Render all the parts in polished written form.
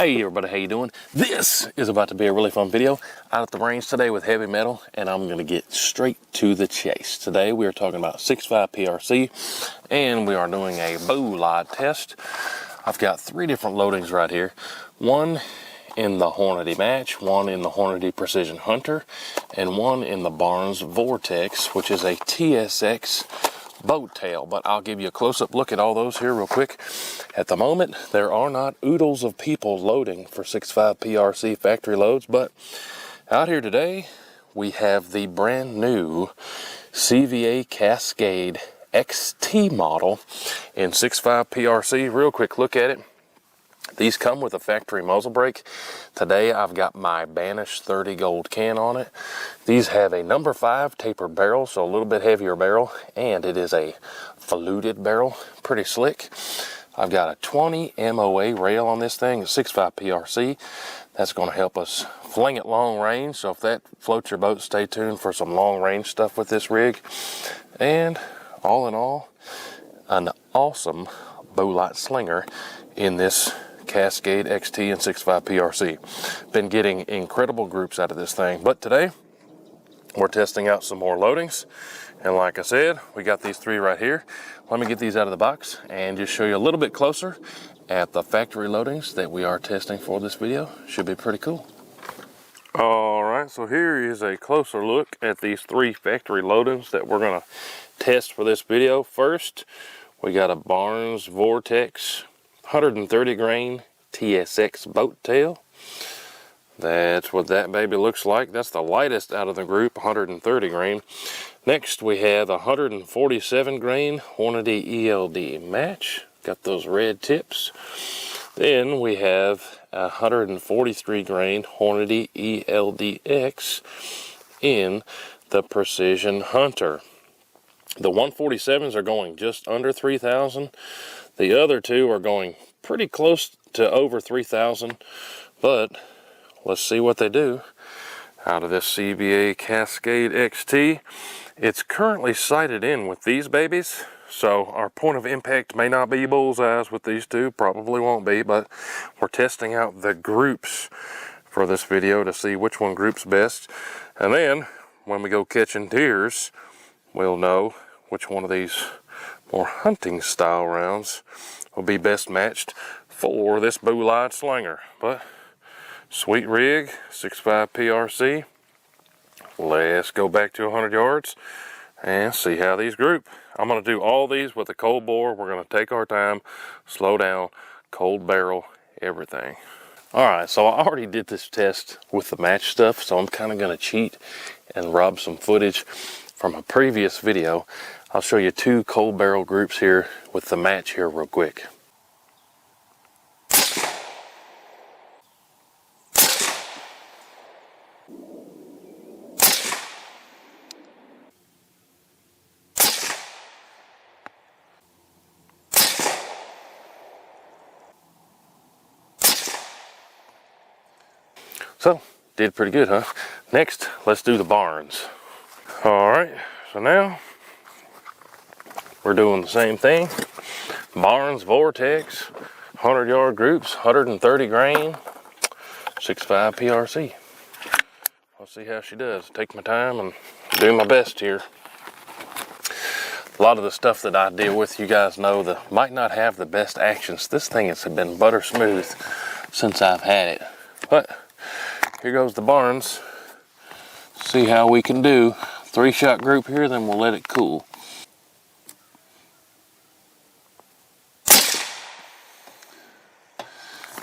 Hey everybody, how you doing? This is about to be a really fun video out at the range today with heavy metal, and I'm going to get straight to the chase. Today we are talking about 6.5 PRC, and we are doing a bow light test. I've got three different loadings right here. One in the Hornady Match, one in the Hornady Precision Hunter, and one in the Barnes Vortex, which is a TSX boat tail. But I'll give you a close-up look at all those here real quick. At the moment, there are not oodles of people loading for 6.5 PRC factory loads, but out here today, we have the brand new CVA Cascade XT model in 6.5 PRC. Real quick look at it. These come with a factory muzzle brake. Today I've got my Banish 30 gold can on it. These have a number 5 tapered barrel, so a little bit heavier barrel, and it is a fluted barrel, pretty slick. I've got a 20 MOA rail on this thing at 6.5 PRC. That's going to help us fling it long range, so if that floats your boat, stay tuned for some long range stuff with this rig. And all in all, an awesome bow light slinger in this Cascade XT and 6.5 PRC. Been getting incredible groups out of this thing, but today we're testing out some more loadings, and like I said, we got these three right here. Let me get these out of the box and just show you a little bit closer at the factory loadings that we are testing for this video. Should be pretty cool. All right, so here is a closer look at these three factory loadings that we're gonna test for this video. First, we got a Barnes Vortex 130 grain TSX boat tail. That's what that baby looks like. That's the lightest out of the group, 130 grain. Next we have a 147 grain Hornady ELD match. Got those red tips. Then we have a 143 grain Hornady ELDX in the Precision Hunter. The 147s are going just under 3,000. The other two are going pretty close to over 3,000, but let's see what they do out of this CVA Cascade XT. It's currently sighted in with these babies, so our point of impact may not be bullseyes with these two, probably won't be, but we're testing out the groups for this video to see which one groups best. And then when we go catching deers, we'll know which one of these more hunting style rounds will be best matched for this bow light slinger. But sweet rig, 6.5 PRC. Let's go back to 100 yards and see how these group. I'm going to do all these with a cold bore. We're going to take our time, slow down, cold barrel, everything. All right, so I already did this test with the match stuff, so I'm kind of going to cheat and rob some footage from a previous video. I'll show you two cold barrel groups here with the match here real quick. So, did pretty good, huh? Next, let's do the Barnes. All right, so now we're doing the same thing. Barnes Vortex, 100 yard groups, 130 grain, 6.5 PRC. Let's see how she does. Take my time and do my best here. A lot of the stuff that I deal with, you guys know, that might not have the best actions. This thing has been butter smooth since I've had it. But here goes the Barnes. See how we can do. 3-shot group here, then we'll let it cool.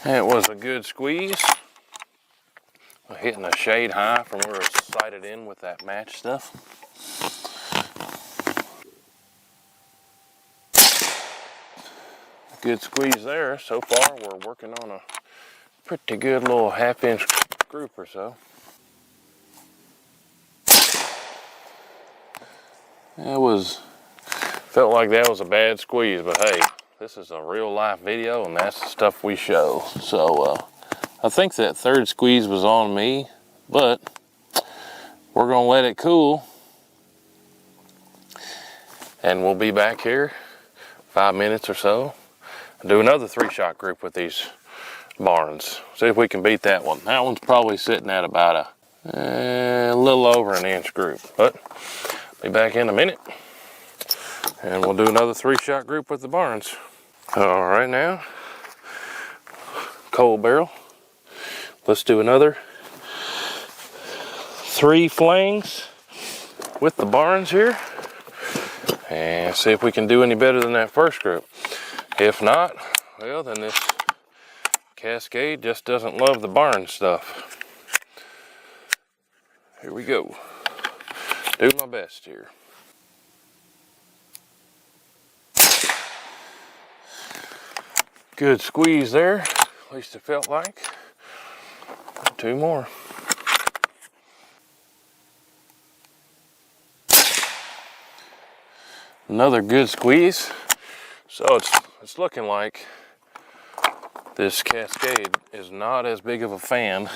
It was a good squeeze. Hitting a shade high from where it's sighted in with that match stuff. Good squeeze there. So far we're working on a pretty good little 1/2 inch group or so. Felt like that was a bad squeeze, but hey, this is a real life video and that's the stuff we show. So I think that third squeeze was on me, but we're gonna let it cool and we'll be back here 5 minutes or so. Do another 3-shot group with these Barnes. See if we can beat that one. That one's probably sitting at about a little over an inch group, but be back in a minute and we'll do another 3-shot group with the Barnes. All right, now cold barrel. Let's do another 3 flangs with the Barnes here and see if we can do any better than that first group. If not, well, then this Cascade just doesn't love the Barnes stuff. Here we go. Do my best here. Good squeeze there, at least it felt like. 2 more. Another good squeeze. So it's looking like this Cascade is not as big of a fan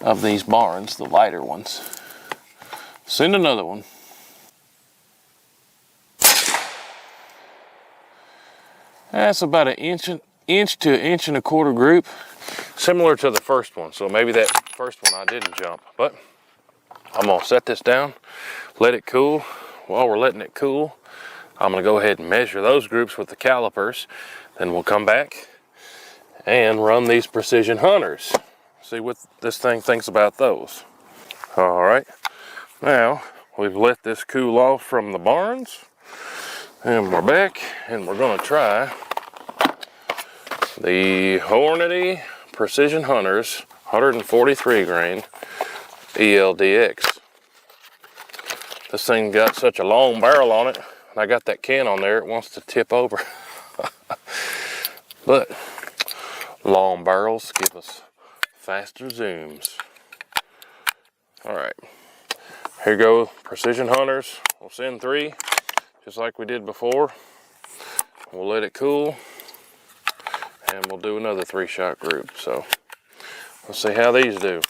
of these Barnes, the lighter ones. Send another one. That's about an inch to an inch and a quarter group, similar to the first one. So maybe that first one I didn't jump, but I'm gonna set this down, let it cool. While we're letting it cool, I'm gonna go ahead and measure those groups with the calipers. Then we'll come back and run these precision hunters. See what this thing thinks about those. All right, now we've let this cool off from the Barnes and we're back and we're gonna try the Hornady Precision Hunters 143 grain ELDX. This thing got such a long barrel on it, and I got that can on there, it wants to tip over. But long barrels give us faster zooms. All right, here go Precision Hunters. We'll send 3, just like we did before. We'll let it cool, and we'll do another 3-shot group. So let's see how these do.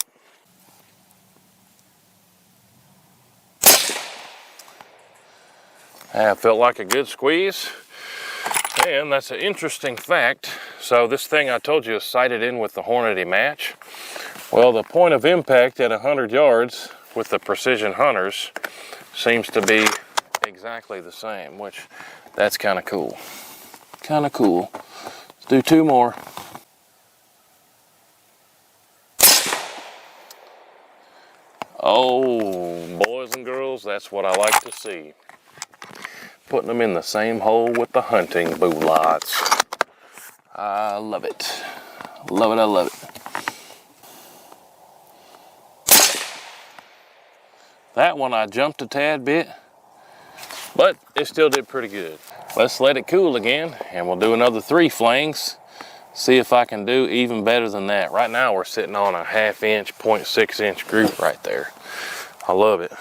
That felt like a good squeeze, and that's an interesting fact. So this thing I told you is sighted in with the Hornady match. Well, the point of impact at 100 yards with the Precision Hunters seems to be exactly the same, which that's kind of cool. Kind of cool. Let's do 2 more. Oh, boys and girls, that's what I like to see. Putting them in the same hole with the hunting bulots. I love it. Love it, I love it. That one I jumped a tad bit, but it still did pretty good. Let's let it cool again, and we'll do another 3 flangs. See if I can do even better than that. Right now we're sitting on a 1/2 inch, 0.6 inch group right there. I love it.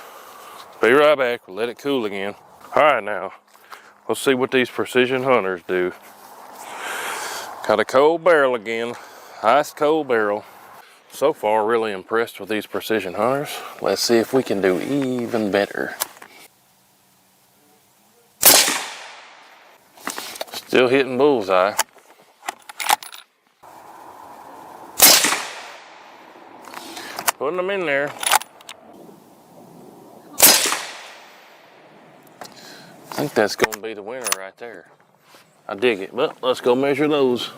Be right back, we'll let it cool again. All right, now, let's see what these Precision Hunters do. Got a cold barrel again, ice cold barrel. So far, really impressed with these Precision Hunters. Let's see if we can do even better. Still hitting bullseye. Putting them in there. I think that's gonna be the winner right there. I dig it, but let's go measure those.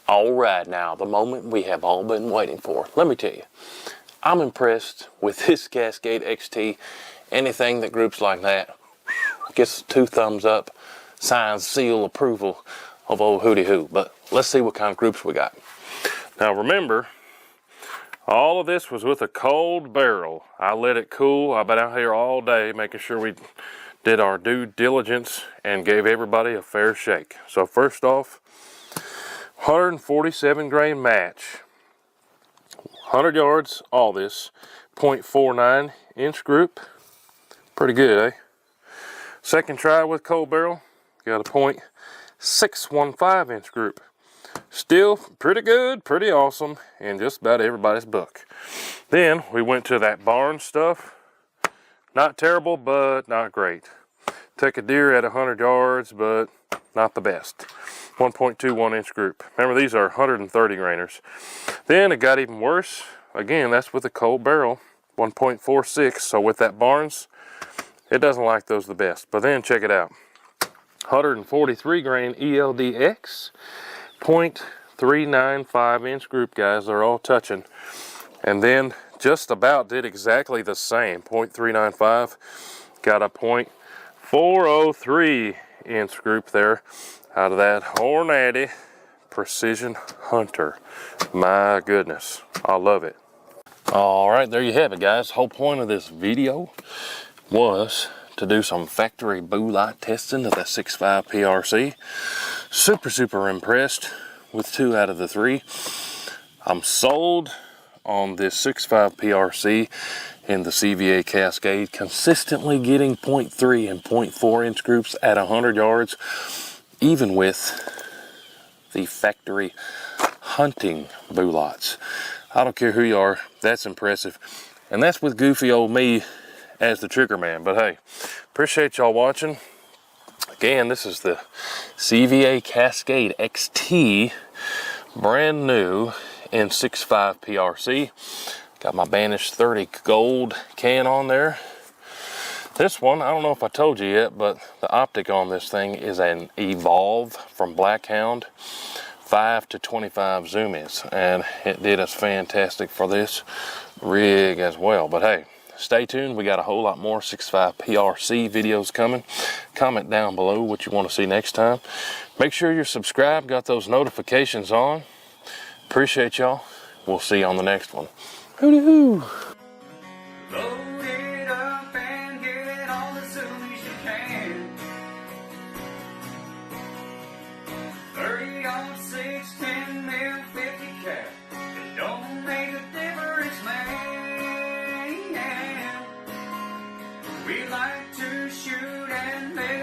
All right, now the moment we have all been waiting for. Let me tell you, I'm impressed with this Cascade XT. Anything that groups like that gets 2 thumbs up, signs, seal, approval of old WHOTEEWHO. But let's see what kind of groups we got. Now remember, all of this was with a cold barrel. I let it cool. I've been out here all day making sure we did our due diligence and gave everybody a fair shake. So first off, 147 grain match. 100 yards, all this. 0.49 inch group. Pretty good, eh? Second try with cold barrel, got a 0.615 inch group. Still pretty good, pretty awesome, and just about everybody's book. Then we went to that Barnes stuff. Not terrible, but not great. Take a deer at 100 yards, but not the best. 1.21 inch group. Remember, these are 130 grainers. Then it got even worse. Again, that's with a cold barrel, 1.46. So with that Barnes, it doesn't like those the best. But then check it out. 143 grain ELDX, 0.395 inch group, guys. They're all touching. And then just about did exactly the same, 0.395. Got a 0.403 inch group there out of that Hornady Precision Hunter. My goodness, I love it. All right, there you have it, guys. The whole point of this video was to do some factory blue light testing of that 6.5 PRC. Super impressed with 2 out of the 3. I'm sold on this 6.5 PRC in the CVA Cascade, consistently getting 0.3 and 0.4 inch groups at 100 yards, even with the factory hunting blue lights. I don't care who you are, that's impressive. And that's with goofy old me as the trigger man. But hey, appreciate y'all watching. Again, this is the CVA Cascade XT, brand new in 6.5 PRC. Got my Banish 30 gold can on there. This one, I don't know if I told you yet, but the optic on this thing is an Evolve from Blackhound 5 to 25 zoom ins, and it did us fantastic for this rig as well. But hey, stay tuned. We got a whole lot more 6.5 PRC videos coming. Comment down below what you want to see next time. Make sure you're subscribed, got those notifications on. Appreciate y'all. We'll see you on the next one. Hooty-hoo! Load it up and get all as soon as you can. 30-06, 10 mil, 50 cap. It don't make a difference, man. We like to shoot and make